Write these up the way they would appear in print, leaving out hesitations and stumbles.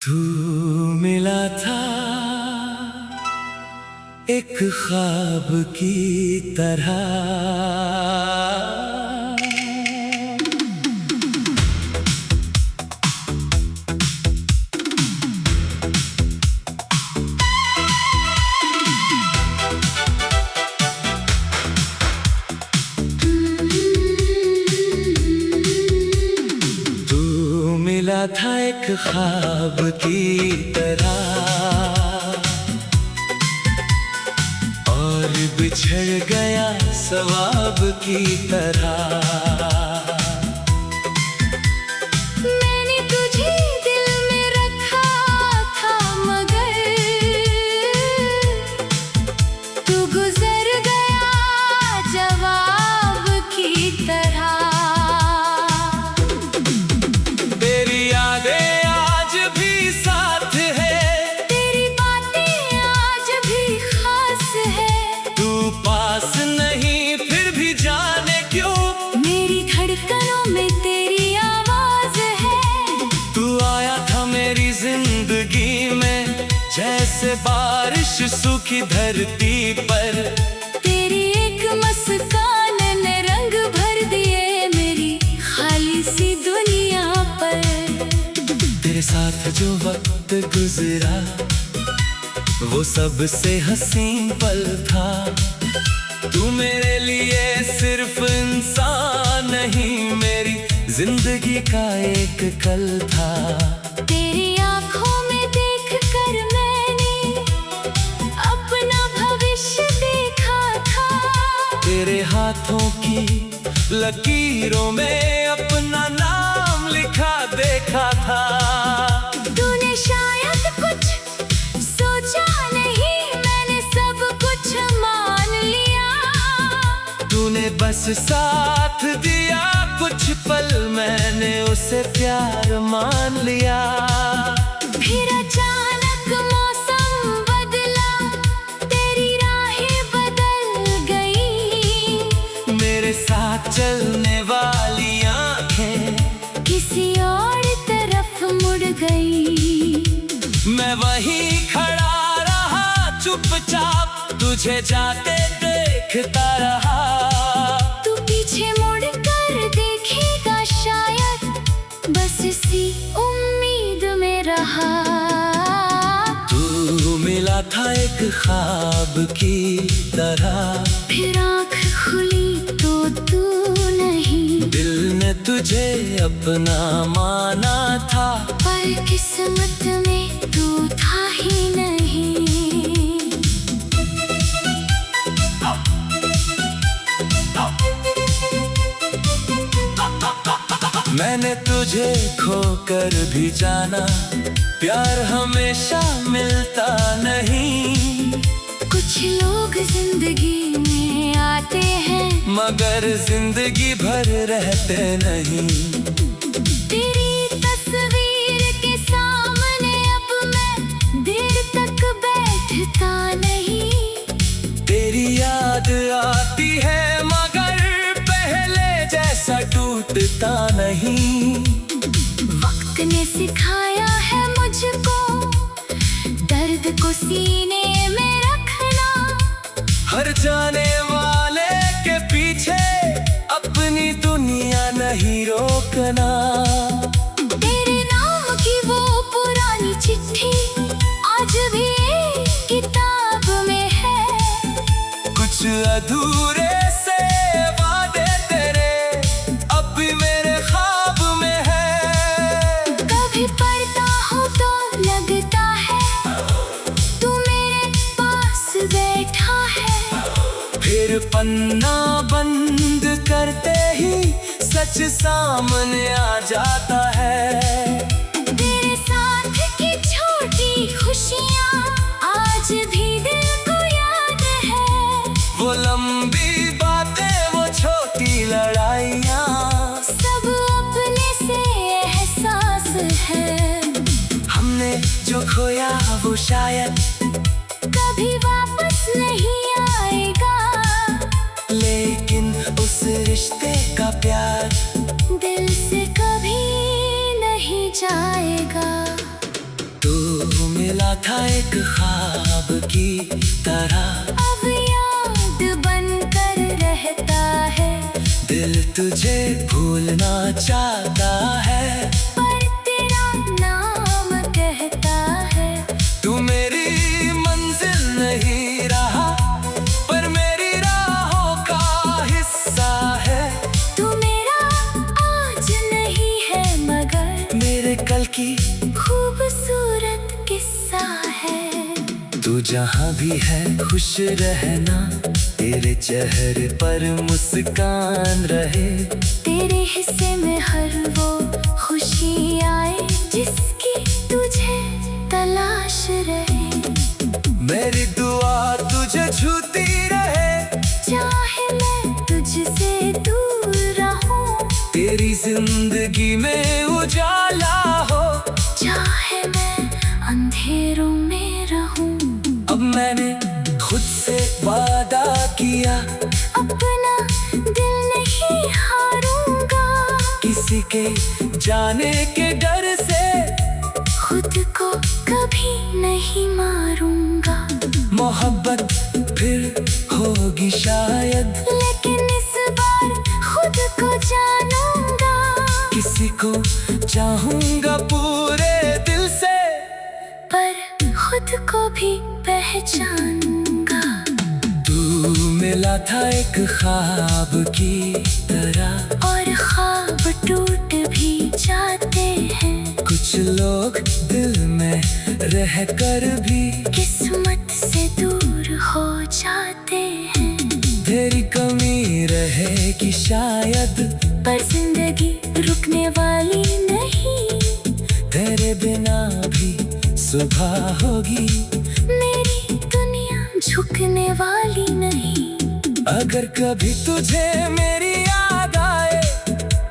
तू मिला था एक ख्वाब की तरह। तू मिला था एक ख्वाब की तरह और बिछड़ गया सवाब की तरह। मैंने तुझे दिल में रखा था मगर तू गुजर गया जवाब की तरह। तेरी यादें आज भी साथ है, तेरी बातें आज भी खास है। तू पास नहीं फिर भी जाने क्यों मेरी धड़कनों में तेरी आवाज है। तू आया था मेरी जिंदगी में जैसे बारिश सूखी धरती पर। तेरी एक मुस्कान ने रंग भर दिए मेरी खाली सी दुनिया पर। तेरे साथ जो वक्त गुजरा वो सबसे हसीन पल था। तू मेरे लिए सिर्फ इंसान नहीं, मेरी जिंदगी का एक कल था। तेरी आँखों में देखकर मैंने अपना भविष्य देखा था। तेरे हाथों की लकीरों में अपना नाम लिखा देखा था। तूने शायद कुछ सोचा नहीं, मैंने सब कुछ मान लिया। तूने बस साथ दिया कुछ पल, मैंने उसे प्यार मान लिया। फिर अचानक मौसम बदला, तेरी राहें बदल गई। मेरे साथ चलने वाली आंखें किसी और तरफ मुड़ गई। मैं वहीं खड़ा रहा चुपचाप, तुझे जाते देखता रहा। तू पीछे मुड़ कर देखेगा शायद, बस इसी उम्मीद में रहा। तू मिला था एक ख्वाब की तरह, फिर आँख खुली तो तू नहीं। दिल ने तुझे अपना माना था, पर किस्मत में तू था ही नहीं। मैंने तुझे खोकर भी जाना, प्यार हमेशा मिलता नहीं। कुछ लोग जिंदगी में आते हैं मगर जिंदगी भर रहते नहीं। तेरी तस्वीर के सामने अब मैं देर तक बैठता नहीं। तेरी याद आती है मगर पहले जैसा टूटता नहीं। वक्त ने सिखाया है मुझको दर्द को सीने में रखना। हर जाने वाले के पीछे अपनी दुनिया नहीं रोकना। तेरे नाम की वो पुरानी चिट्ठी आज भी एक किताब में है। कुछ अधूरे से वादे तेरे अब भी मेरे ख्वाब में है। कभी पढ़ता हूँ तो लगता है तू मेरे पास बैठा है। फिर पन्ना बंद करते ही सच सामने आ जाता है। तेरे साथ की छोटी खुशियाँ आज भी दिल को याद है। वो लंबी बातें वो छोटी लड़ाइयाँ सब अपने से एहसास है। हमने जो खोया वो शायद कभी वापस नहीं आएगा, लेकिन उस रिश्ते का प्यार दिल से कभी नहीं जाएगा। मिला था एक ख्वाब की तरह, अब याद बनकर रहता है। दिल तुझे भूलना चाहता है, पर तेरा नाम कहता है। तू मेरी मंजिल नहीं रहा, पर मेरी राहों का हिस्सा है। तू मेरा आज नहीं है, मगर मेरे कल की खूबसूरत किस्सा है। तू जहाँ भी है खुश रहना, तेरे चेहरे पर मुस्कान रहे। तेरे हिस्से में हर वो खुशी आए जिसकी तुझे तलाश रहे। मेरी दुआ तुझे छूती रहे, चाहे मैं तुझसे दूर रहूं, तेरी जिंदगी में उजाला हो। चाहे मैं अंधेरों में रहूं। अब मैंने खुद से वादा किया, अपना दिल नहीं हारूंगा। किसी के जाने के डर से खुद को कभी नहीं मारूंगा। मोहब्बत फिर होगी शायद, लेकिन इस बार खुद को जानूंगा। किसी को चाहूंगा पूरे दिल से, पर खुद को भी पहचानूंगा। तू मिला था एक ख्वाब की तरह, और ख्वाब टूट भी जाते हैं। कुछ लोग दिल में रह कर भी किस्मत से दूर हो जाते हैं। तेरी कमी रहेगी शायद, पर जिंदगी रुकने वाली नहीं। तेरे बिना भी सुबह होगी, मेरी दुनिया झुकने वाली नहीं। अगर कभी तुझे मेरी याद आए,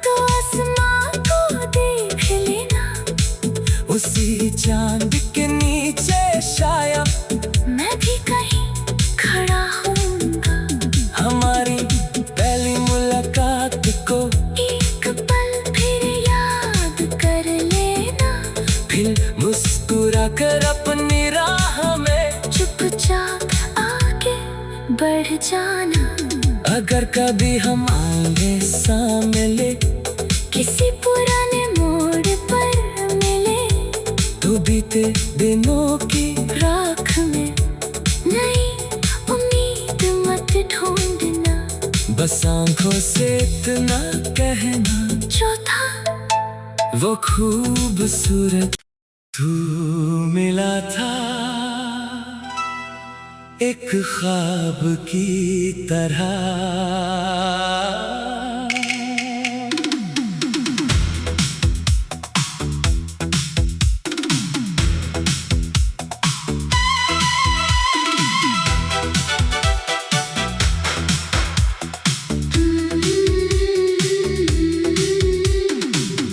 तो आसमां को देख लेना। उसी चांद के नीचे शायद मैं भी कहीं खड़ा होऊंगा। हमारी पहली मुलाकात को एक पल फिर याद कर लेना। फिर मुस्कुरा कर अपनी राह में चुपचाप आगे बढ़ जाना। अगर कभी हम आगे मिले, किसी पुराने मोड़ पर मिले, तो बीते दिनों की राख में नई उम्मीद मत ढूंढना। बस आंखों से इतना कहना, जो था वो खूबसूरत तू मिला था एक ख्वाब की तरह।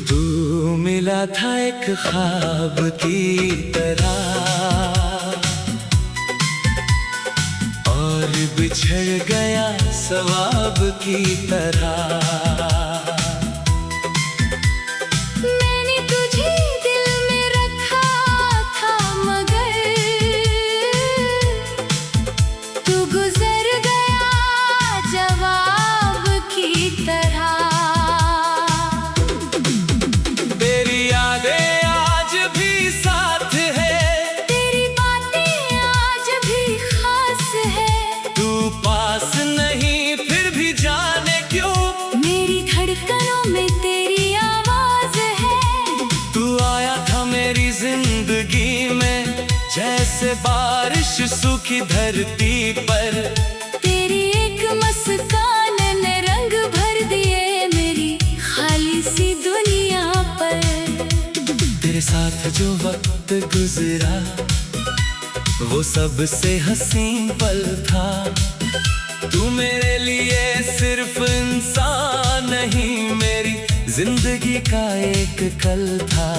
तू मिला था एक ख्वाब की तरह, और बिछड़ गया सवाब की तरह। मैंने तुझे दिल में रखा था, मगर तू गुजर गया जवाब की तरह। तेरी यादें आज भी साथ है, तेरी बातें आज भी खास है। तू पास नहीं फिर भी जाने क्यों, मेरी धड़कनों में तेरी आवाज है। तू आया था मेरी जिंदगी में, जैसे बारिश सूखी धरती पर। तेरी एक मुस्कान ने रंग भर दिए मेरी खाली सी दुनिया पर। तेरे साथ जो वक्त गुजरा, वो सबसे हसीन पल था। तू मेरे लिए सिर्फ इंसान नहीं, मेरी जिंदगी का एक कल था।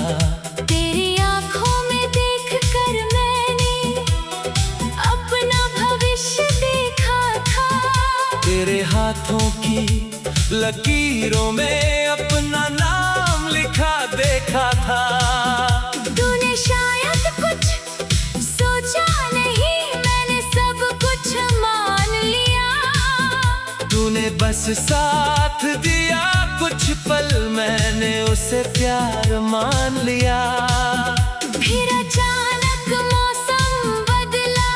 तेरी आंखों में देखकर मैंने अपना भविष्य देखा था। तेरे हाथों की लकीरों में अपना नाम लिखा देखा था। तूने शायद कुछ बस साथ दिया कुछ पल, मैंने उसे प्यार मान लिया। फिर अचानक मौसम बदला,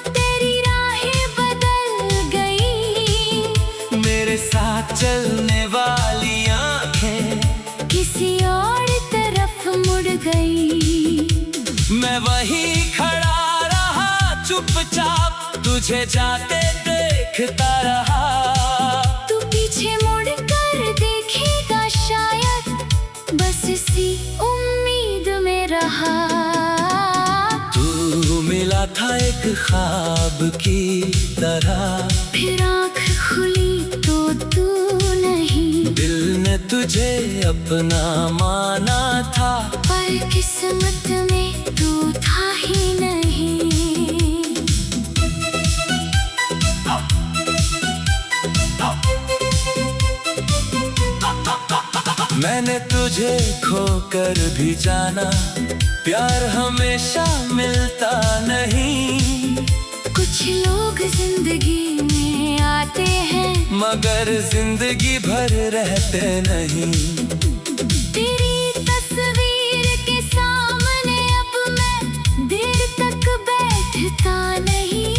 तेरी राहें बदल गई। मेरे साथ चलने वाली आंखें किसी और तरफ मुड़ गई। मैं वहीं खड़ा रहा चुपचाप, तुझे जाते देखता रहा। तू पीछे मुड़ कर देखेगा शायद, बस इसी उम्मीद में रहा। तू मिला था एक ख्वाब की तरह, फिर आँख खुली तो तू नहीं। दिल ने तुझे अपना माना था, पर किस्मत में तू था ही नहीं। मैंने तुझे खोकर भी जाना, प्यार हमेशा मिलता नहीं। कुछ लोग जिंदगी में आते हैं, मगर जिंदगी भर रहते नहीं। तेरी तस्वीर के सामने अब मैं देर तक बैठता नहीं।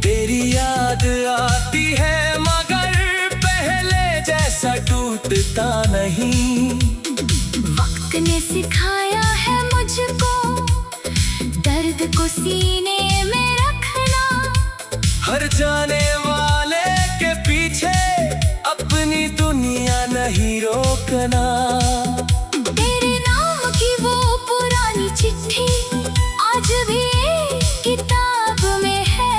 तेरी याद आती है मगर पहले जैसा टूटता नहीं। वक्त ने सिखाया है मुझको दर्द को सीने में रखना। हर जाने वाले के पीछे अपनी दुनिया नहीं रोकना। तेरे नाम की वो पुरानी चिट्ठी आज भी किताब में है।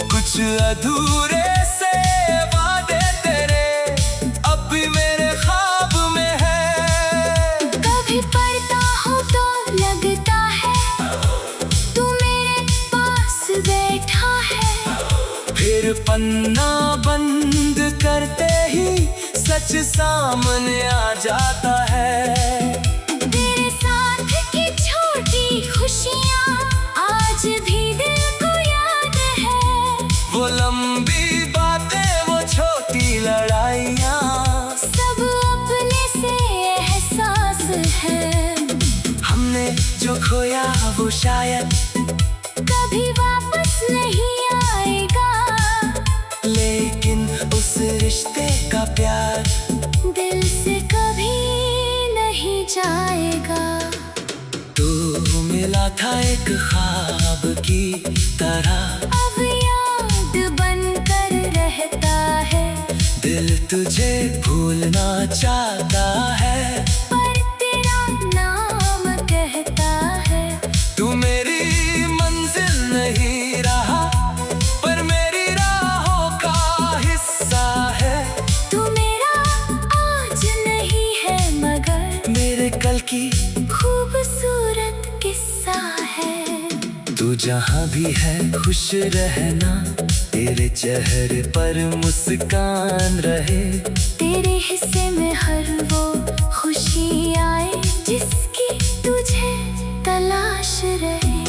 कुछ अधूरे से वादे तेरे अब भी मेरे ख्वाब में है। कभी पढ़ता हूँ तो लगता है तू मेरे पास बैठा है। फिर पन्ना बंद करते ही सच सामने आ जाता है। तेरे साथ की छोटी खुशियाँ आज भी दिल को याद है। वो लंबी बातें, वो छोटी लड़ाइयाँ, सब अपने से एहसास है। हमने जो खोया वो शायद कभी वापस नहीं आएगा, लेकिन उस रिश्ते का प्यार दिल से कभी नहीं जाएगा। तू मिला था एक ख्वाब की तरह, अब याद बनकर रहता है। दिल तुझे भूलना चाहता है, पर तेरा नाम कहता है। तू मेरी मंजिल नहीं रहा पर मेरी राहों का हिस्सा है। तू मेरा आज नहीं है मगर मेरे कल की खूबसूरत किस्सा है। तू जहाँ भी है खुश रहना, तेरे चेहरे पर मुस्कान रहे। तेरे हिस्से में हर वो खुशी आए जिसकी तुझे तलाश रहे।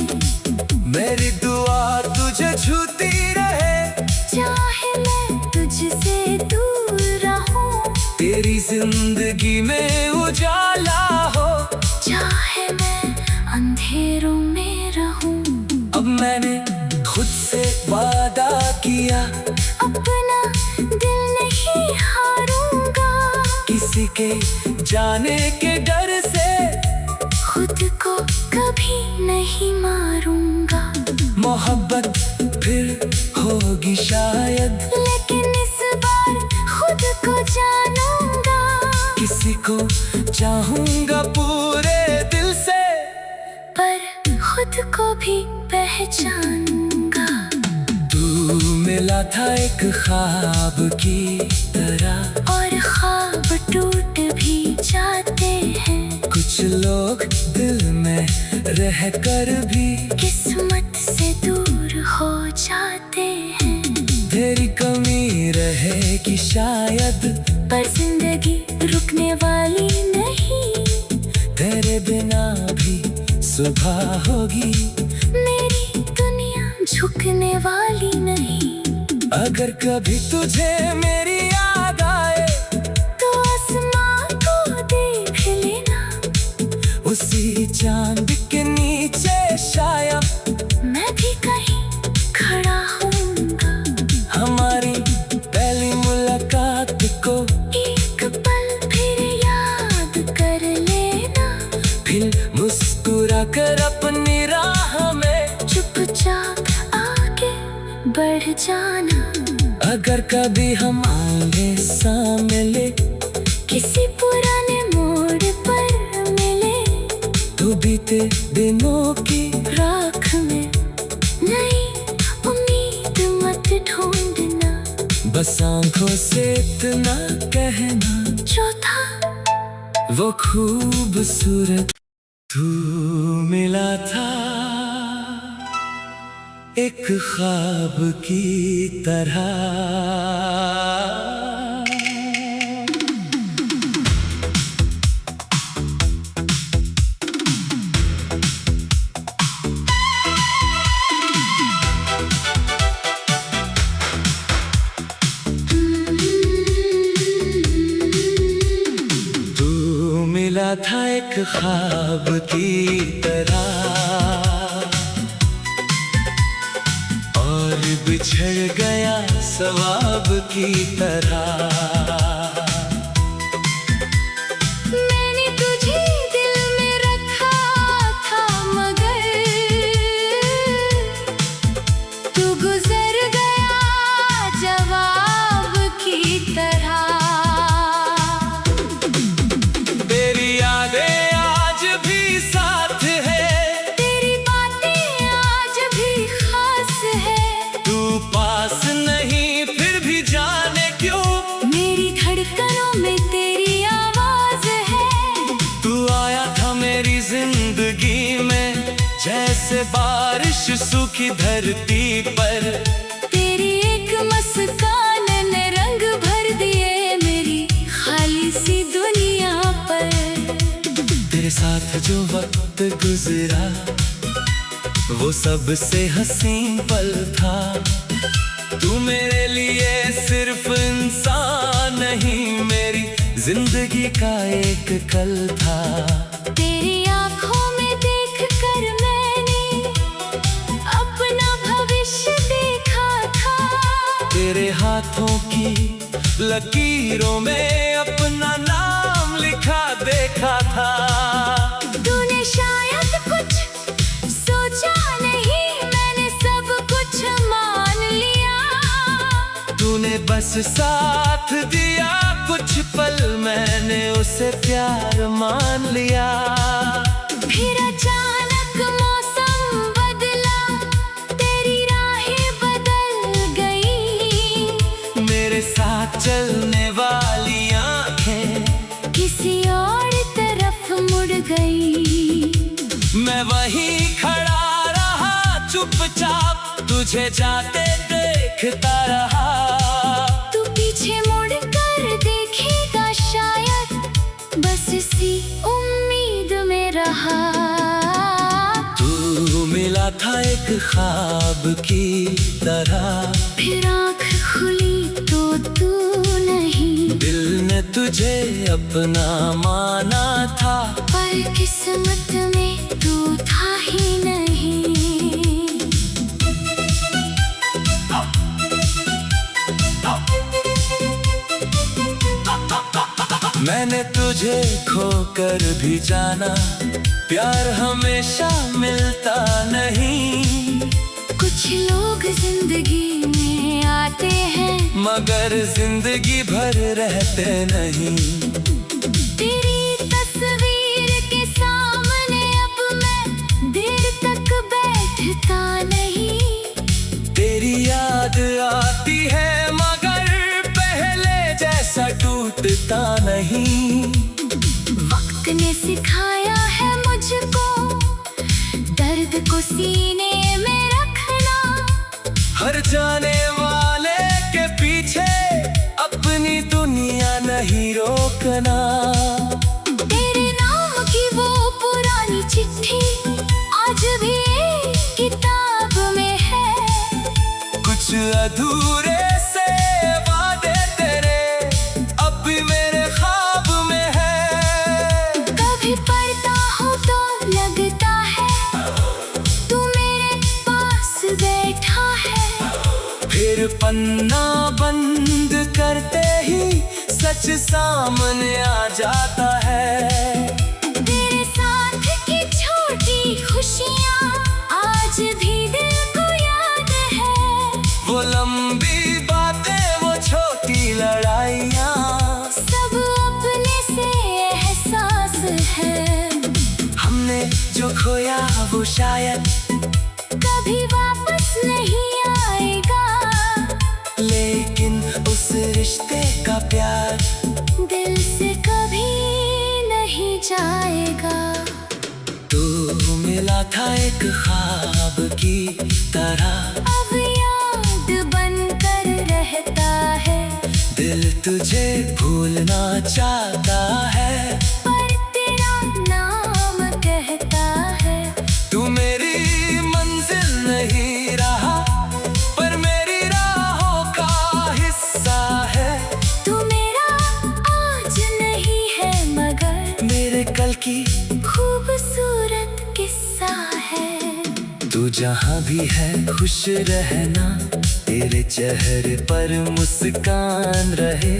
मेरी दुआ तुझे छूती रहे, चाहे मैं तुझसे दूर रहूं। तेरी जिंदगी में उजाला हो, चाहे मैं अंधेरों में रहूं। अब मैंने खुद से वादा किया, अपना दिल नहीं हारूंगा। किसी के जाने के डर से खुद को कभी नहीं मारूंगा। मोहब्बत फिर होगी शायद, लेकिन इस बार खुद को जानूंगा। किसी को चाहूंगा पूरे दिल से, पर खुद को भी पहचानूंगा। तू मिला था एक ख्वाब की तरह, और ख्वाब टूट भी जाते हैं। कुछ लोग दिल में रह कर भी किस्मत से दूर हो जाते हैं। तेरी कमी रहेगी शायद, पर जिंदगी रुकने वाली नहीं। तेरे बिना भी सुबह होगी, मेरी दुनिया झुकने वाली नहीं। अगर कभी तुझे मेरी याद आए तो आसमां को देख लेना, उसी चांद के नीचे शायद मैं भी कहीं खड़ा होऊंगा। हमारी पहली मुलाकात को एक पल फिर याद कर लेना, फिर मुस्कुरा कर अपनी राह में चुपचाप आगे बढ़ जाना। अगर कभी हम आगे सामने किसी पुराने मोड़ पर मिले तो बीते दिनों की राख में नई उम्मीद मत ढूंढना। बस आंखों से इतना कहना, जो था वो खूबसूरत तू मिला था एक ख्वाब की तरह। तू मिला था एक ख्वाब की तरह और बिछड़ गया सवाब की तरह। मैंने तुझे दिल में रखा था मगर तू गुजर गया जवाब की तरह। तेरी यादें आज भी साथ है, तेरी बातें आज भी खास है, तू पास नहीं फिर भी जाने क्यों मेरी धड़कनों में तेरी आवाज है। तू आया था मेरी जिंदगी में जैसे बारिश सूखी धरती पर। तेरी एक मुस्कान ने रंग भर दिए मेरी खाली सी दुनिया पर। तेरे साथ जो वक्त गुजरा वो सबसे हसीन पल था। तू मेरे लिए सिर्फ इंसान नहीं, मेरी जिंदगी का एक कल था। तेरी आंखों में देख कर मैंने अपना भविष्य देखा था। तेरे हाथों की लकीरों में अपना नाम लिखा देखा था। तूने शायद कुछ सोचा नहीं, मैंने सब कुछ मान लिया। तूने बस साथ दिया कुछ पल, मैंने उसे प्यार मान लिया। फिर अचानक मौसम बदला, तेरी राहें बदल गई। मेरे साथ चलने वाली आंखें किसी और तरफ मुड़ गई। मैं वहीं खड़ा रहा चुपचाप, तुझे जाते देखता रहा। तू पीछे मुड़ कर देखेगा शायद, बस इसी उम्मीद में रहा। तू मिला था एक ख्वाब की तरह, फिर आँख खुली तो तू नहीं, दिल ने तुझे अपना माना था। पर किस्मत में तू था ही नहीं। मैंने तुझे खोकर भी जाना, प्यार हमेशा मिलता नहीं। कुछ लोग जिंदगी में आते हैं मगर जिंदगी भर रहते नहीं। तेरी तस्वीर के सामने अब मैं देर तक बैठता नहीं। तेरी याद आती है मगर पहले जैसा टूटता नहीं। वक्त ने सिखाया है मुझको दर्द को सीने में रखना। हर जाने वाले के पीछे अपनी दुनिया नहीं रोकना। तेरे नाम की वो पुरानी चिट्ठी आज भी किताब में है। कुछ अधूरे पन्ना बंद करते ही सच सामने आ जाता है। तेरे साथ की छोटी खुशियाँ आज भी दिल को याद है। वो लंबी बातें, वो छोटी लड़ाइयाँ, सब अपने से एहसास है। हमने जो खोया वो शायद कभी वापस नहीं आएगा, लेकिन उस रिश्ते का प्यार दिल से कभी नहीं जाएगा। तू मिला था एक ख्वाब की तरह, अब याद बनकर रहता है। दिल तुझे भूलना चाहता है, पर तेरा नाम कहता है। तू मेरी मंजिल नहीं रहा, पर मेरी राहों का हिस्सा है। तू मेरा आज नहीं है, मगर मेरे कल की खूबसूरत किस्सा है। तू जहाँ भी है खुश रहना, तेरे चेहरे पर मुस्कान रहे।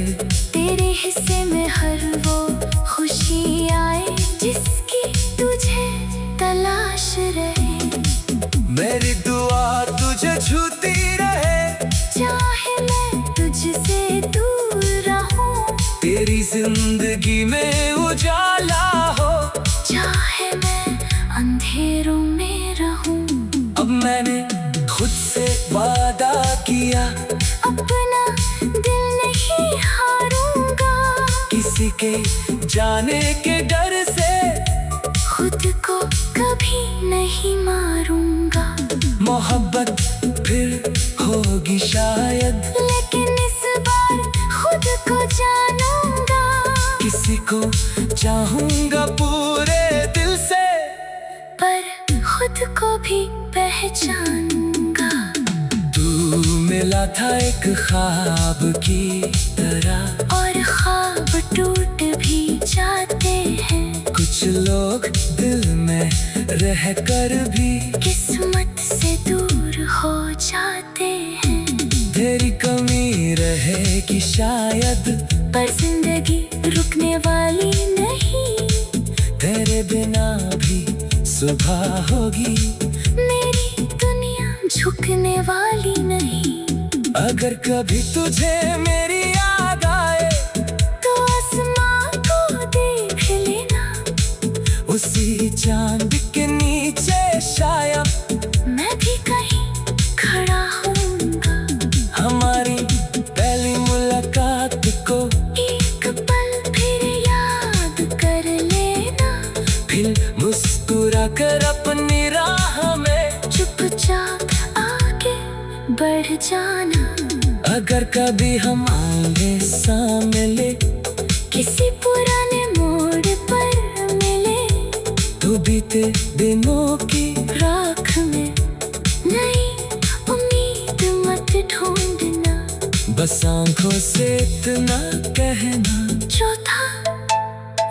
तेरे हिस्से में हर वो खुशी आए जिसकी तुझे तलाश रहे। मेरी दुआ तुझे छूती रहे, चाहे मैं तुझसे दूर रहूं, तेरी जिंदगी में उजाला हो। चाहे मैं अंधेरों में रहूं, अब मैंने खुद से वादा किया, अपना दिल नहीं हारूंगा। किसी के जाने के डर से खुद को कभी नहीं मारूंगा। मोहब्बत फिर होगी शायद, लेकिन इस बार खुद को जानूंगा। किसी को चाहूंगा पूरे दिल से, पर खुद को भी पहचानूंगा। तू मिला था एक ख्वाब की तरह, और ख्वाब टूट भी जाते हैं। कुछ लोग दिल में रह कर भी किस्मत से दूर हो जाते हैं। तेरी कमी रहेगी शायद, पर जिंदगी रुकने वाली नहीं। तेरे बिना भी सुबह होगी, मेरी दुनिया झुकने वाली नहीं। अगर कभी तुझे मेरी याद आए, तो आसमां को देख लेना। उसी चांद के नीचे शायद मैं भी कहीं खड़ा होऊंगा। हमारी पहली मुलाकात को एक पल फिर याद कर लेना। फिर मुस्कुरा कर अपनी राह में चुपचाप आगे बढ़ जाना। अगर कभी हम आमने सामने किसी पुराने मोड़ पर मिले, तो बीते दिनों की राख में नई उम्मीद मत ढूंढना। बस आंखों से इतना कहना, जो था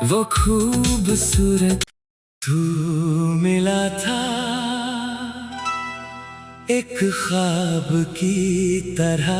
वो खूबसूरत तू मिला था एक ख्वाब की तरह।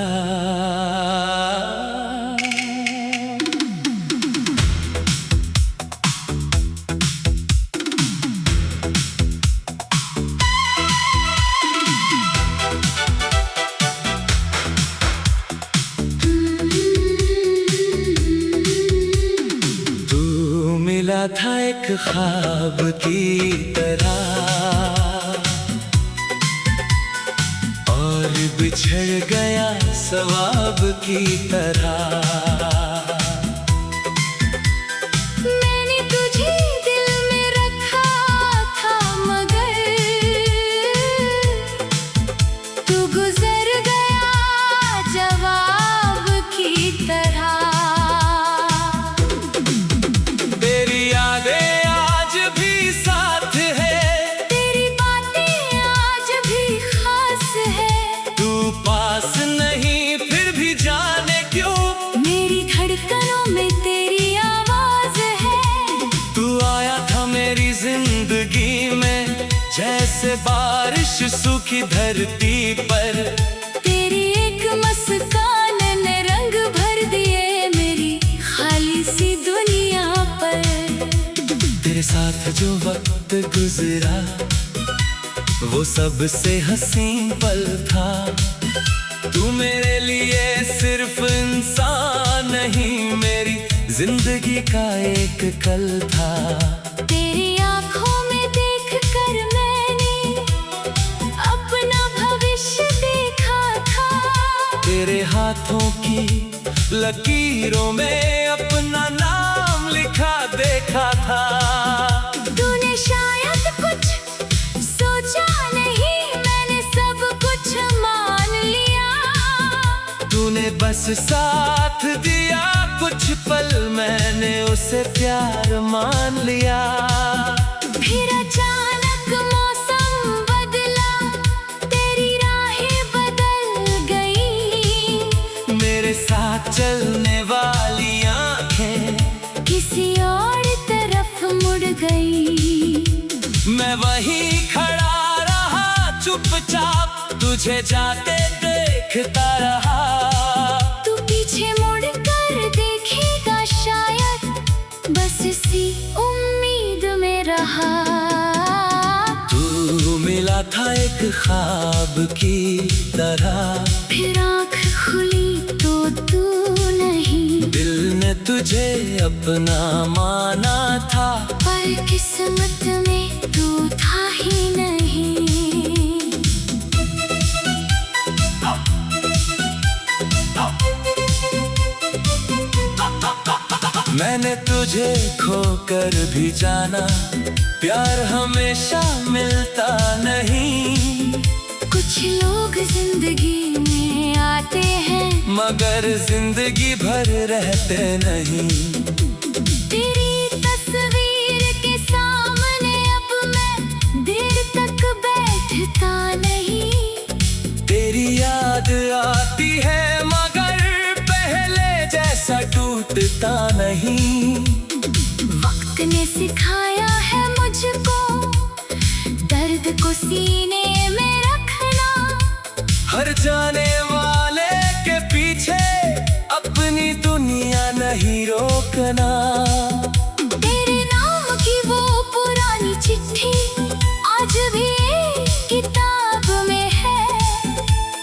तू मिला था एक ख्वाब की तरह, और बिछड़ गया सवाब की तरह। मैंने तुझे दिल में रखा था, मगर तू गुजर गया जवाब की तरह। तेरी यादें आज भी साथ है, तेरी बातें आज भी खास है। तू पास नहीं फिर भी जाने क्यों, मेरी धड़कनों में तेरी आवाज है। तू आया था मेरी जिंदगी में जैसे बारिश सूखी धरती पर। तेरी एक मस्कुराहट वो सबसे हसीन पल था। तू मेरे लिए सिर्फ इंसान नहीं, मेरी जिंदगी का एक कल था। तेरी आंखों में देखकर मैंने अपना भविष्य देखा था। तेरे हाथों की लकीरों में अपना नाम लिखा देखा था। तूने शायद कुछ सोचा नहीं, मैंने सब कुछ मान लिया। तूने बस साथ दिया कुछ पल, मैंने उसे प्यार मान लिया। फिर अचानक मौसम बदला, तेरी राहें बदल गई। मेरे साथ चलने वाली आंखें किसी और तरफ मुड़ गई। मैं वहीं खड़ा रहा चुपचाप, तुझे जाते देखता रहा। तू पीछे मुड़ कर देखेगा शायद, बस इसी उम्मीद में रहा। तू मिला था एक ख्वाब की तरह, फिर आँख खुली तो तू नहीं। दिल ने तुझे अपना माना था, पर किस्मत में तू था ही नहीं। मैंने तुझे खोकर भी जाना, प्यार हमेशा मिलता नहीं। कुछ लोग जिंदगी में आते हैं, मगर जिंदगी भर रहते नहीं। तेरी तस्वीर के सामने अब मैं देर तक बैठता नहीं। तेरी याद आती है मगर पहले जैसा टूटता नहीं। वक्त ने सिखाया है मुझको दर्द को सीने में रखना। हर जाने वाले के पीछे अपनी दुनिया नहीं रोकना। तेरे नाम की वो पुरानी चिट्ठी आज भी किताब में है।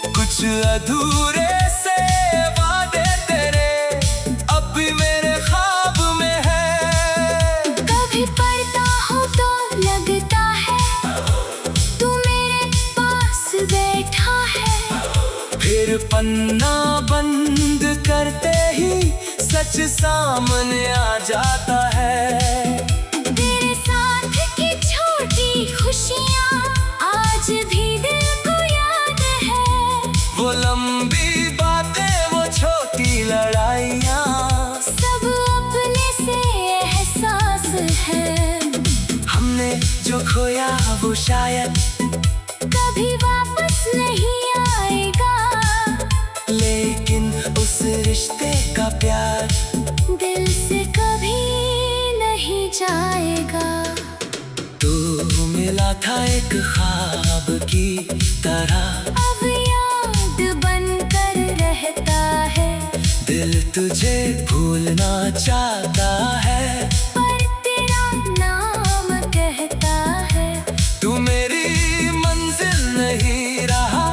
कुछ अधूरे से वादे तेरे अब भी मेरे ख्वाब में है। कभी पढ़ता हूँ तो लगता है तू मेरे पास बैठा है। फिर पन्ना बंद करते ही सच सामने आ जाता है। तेरे साथ की छोटी खुशियाँ आज भी दिल को याद है। वो लंबी बातें, वो छोटी लड़ाइयाँ, सब अपने से एहसास है। हमने जो खोया वो शायद कभी वापस नहीं आएगा, लेकिन उस रिश्ते का प्यार दिल से कभी नहीं जाएगा। तू मिला था एक ख्वाब की तरह, अब याद बनकर रहता है। दिल तुझे भूलना चाहता है, पर तेरा नाम कहता है। तू मेरी मंजिल नहीं रहा,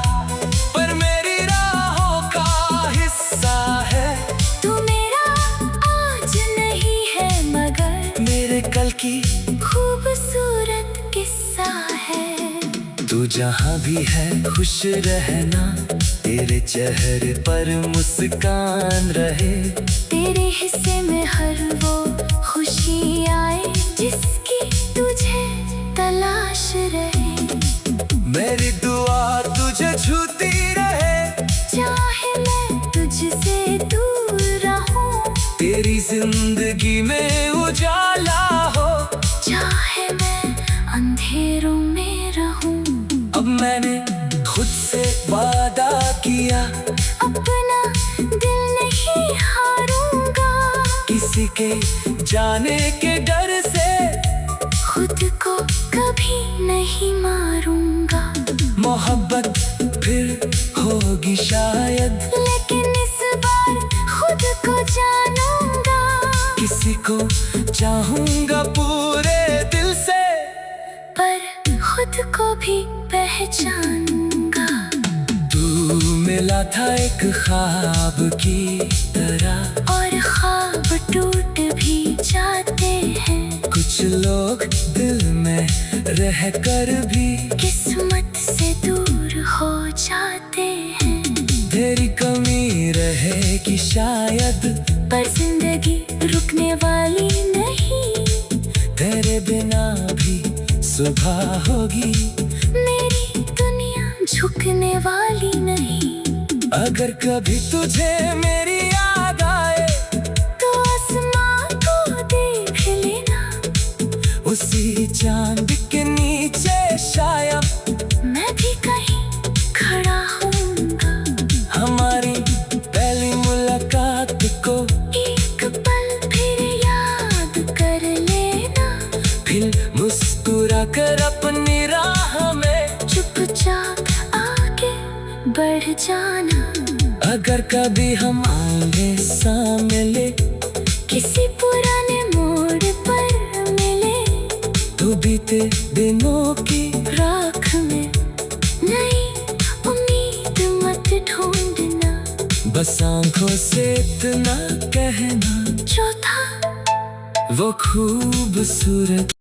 पर मेरी राहों का हिस्सा है। तू मेरा आज नहीं है मगर मेरे कल की खूबसूरत किस्सा है। तू जहाँ भी है खुश रहना, तेरे चेहरे पर मुस्कान रहे। तेरे हिस्से में हर वो खुशी आए जिसकी तुझे तलाश रहे। मेरी दुआ तुझे छूती रहे, चाहे मैं तुझसे दूर रहूं। तेरी जिंदगी में उजाला हो, चाहे मैं अंधेरों में रहूं। अब मैंने खुद से वादा किया, अपना दिल नहीं हारूंगा। किसी के जाने के डर से खुद को कभी नहीं मारूंगा। मोहब्बत फिर होगी शायद, लेकिन इस बार खुद को जानूंगा। किसी को चाहूंगा पूरे दिल से, पर खुद को भी पहचानूंगा। तू मिला था एक ख्वाब की तरह, और ख्वाब टूट भी जाते हैं। कुछ लोग दिल में रह कर भी किस्मत से दूर हो जाते हैं। तेरी कमी रहेगी शायद, पर जिंदगी रुकने वाली नहीं। तेरे बिना भी सुबह होगी, मेरी दुनिया झुकने वाली नहीं। अगर कभी तुझे मेरी याद आए तो आसमां को देख लेना। उसी चांद के नीचे शायद मैं भी कहीं खड़ा होऊंगा। हमारी पहली मुलाकात को एक पल फिर याद कर लेना। फिर मुस्कुरा कर अपनी राह में चुपचाप आगे बढ़ जाना। अगर कभी हम आगे सामने किसी पुराने मोड़ पर मिले, तो बीते दिनों की राख में नई उम्मीद मत ढूंढना। बस आंखों से इतना कहना, जो था वो खूबसूरत